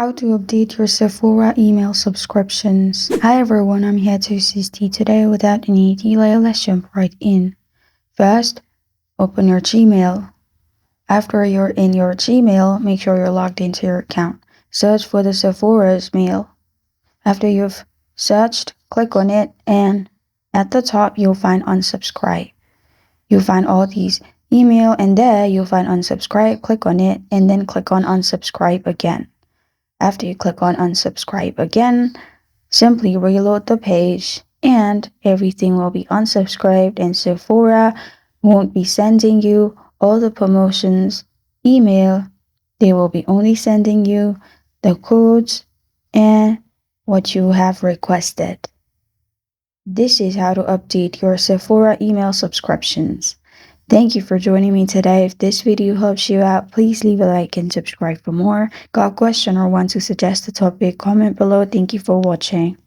How to update your Sephora email subscriptions. Hi everyone, I'm here to assist you today. Without any delay, let's jump right in. First, open your Gmail. After you're in your Gmail, make sure you're logged into your account. Search for the Sephora's mail. After you've searched, click on it, and at the top you'll find unsubscribe. You'll find all these email, and there you'll find unsubscribe. Click on it and then click on unsubscribe again. After you click on unsubscribe again, simply reload the page and everything will be unsubscribed, and Sephora won't be sending you all the promotions email. They will be only sending you the codes and what you have requested. This is how to update your Sephora email subscriptions. Thank you for joining me today. If this video helps you out, please leave a like and subscribe for more. Got a question or want to suggest a topic? Comment below. Thank you for watching.